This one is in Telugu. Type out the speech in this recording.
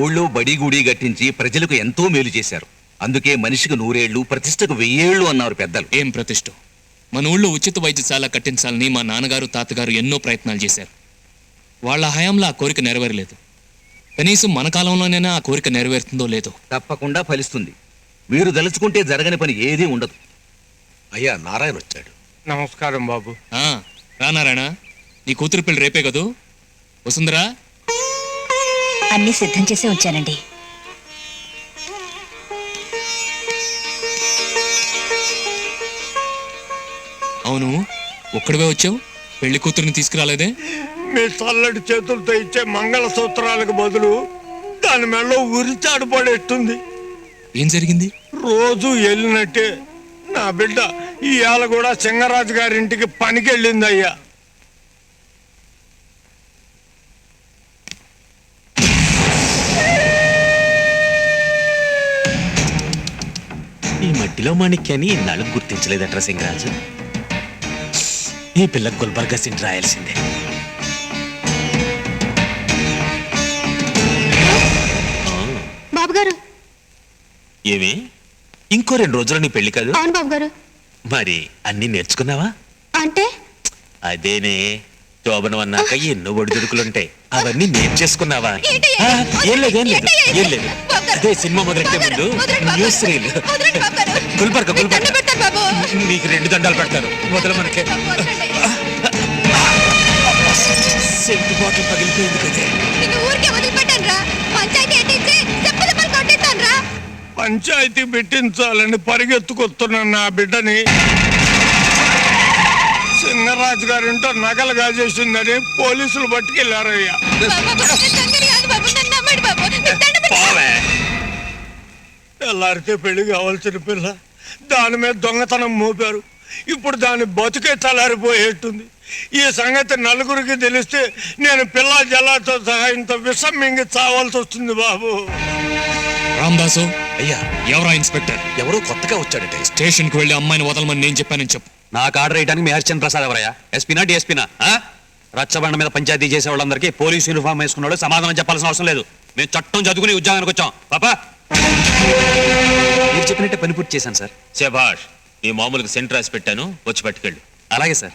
ఊళ్ళో బడి గుడి గట్టించి ప్రజలకు ఎంతో మేలు చేశారు. అందుకే మనిషికి 100 ఏళ్ళు, ప్రతిష్టకు 1000 ఏళ్ళు అన్నారు పెద్దలు. ఏం ప్రతిష్ఠ? మన ఊళ్ళో ఉచిత వైద్యశాల కట్టించాలని మా నాన్నగారు తాతగారు ఎన్నో ప్రయత్నాలు చేశారు. వాళ్ళ హయాంలో ఆ కోరిక నెరవేరలేదు. కనీసం మన కాలంలోనైనా ఆ కోరిక నెరవేరుతుందో లేదో. తప్పకుండా ఫలిస్తుంది. మీరు దలుచుకుంటే జరగని పని ఏదీ ఉండదు. అయ్యా, నారాయణ వచ్చాడు. నమస్కారం బాబు. రానారాయణ, నీ కూతురు పెళ్లి రేపే కదూ? వసుంధరా, అన్నీ సిద్ధం చేసి ఉంచానండి. అవును, ఒక్కడివే వచ్చావు? పెళ్లి కూతురిని తీసుకురాలేదే? మీ చల్లటి చేతులతో ఇచ్చే మంగళ సూత్రాలకు బదులు దాని మెడలో ఉరిచాడు పడేస్తుంది. ఏం జరిగింది? రోజు వెళ్ళినట్టే నా బిడ్డ ఇవాళ కూడా సింగరాజు గారింటికి పనికెళ్ళింది అయ్యా. ఈ మట్టిలో మాణిక్యాన్ని ఇన్నాళ్ళు గుర్తించలేదట్రా సింగరాజు. ఈ పిల్ల గుల్బర్గా సింట్ రాయాల్సిందే. బాబుగారు. ఏమి, ఇంకో 2 రోజులు నీ పెళ్లి కాదు? అవును బాబుగారు. మరి అన్ని నేర్చుకున్నావా? అంటే అదేనే, శోభనం అన్నాక ఎన్నో ఒడిదుడుకులుంటాయి, అవన్నీ నేర్చేసుకున్నావా? ఏం లేదు, ఏం లేదు, ఏం లేదు. అదే సినిమా మొదలెట్టే ముందు న్యూస్ రీల్. గుల్బర్గా నీకు 2 దండాలు పెడతాను, మొదలు మనకే. సెంటు బాటిల్ పగిలిపోయింది కదే. పంచాయతీ పెట్టించాలని పరిగెత్తుకొస్తున్న నా బిడ్డని సింగరాజు గారింటో నగలు గాజేసిందని పోలీసులు పట్టుకెళ్లారయ్యా. తెల్లారితే పెళ్లి కావాల్సిన పిల్ల దాని మీద దొంగతనం మోపారు. ఇప్పుడు దాని బతుకే చల్లారిపోయేట్టుంది. ఈ సంగతి నలుగురికి తెలిస్తే నేను పిల్ల జల్లాతో సహా ఇంత విషం మింగి చావాల్సి వస్తుంది బాబు. రామదాసు, అయ్యా, ఎవరా ఇన్స్పెక్టర్? ఎవరో కొత్తగా వచ్చాడట. స్టేషన్ కు వెళ్లి అమ్మాయిని వదలమని నేను చెప్పానని చెప్పు. నాకు ఆర్డర్ వేయడానికి మీ హరిచంద్ర ప్రసాద్ ఎవరయ్యా? ఎస్పీనా డిఎస్పీనా? రచ్చబండ మీద పంచాయతీ చేసే వాళ్ళందరికీ పోలీసు యూనిఫామ్ వేసుకున్నాడు సమాధానం చెప్పాల్సిన అవసరం లేదు. మేము చట్టం చదువుకుని ఉద్యోగానికి వచ్చాం. పాపా, మీరు చెప్పినట్టే పని పూర్తి చేశాను సార్. శభాష్, నీ మామూలుగా సెంటర్ రాసి పెట్టాను, వచ్చి పట్టుకెళ్ళు. అలాగే సార్.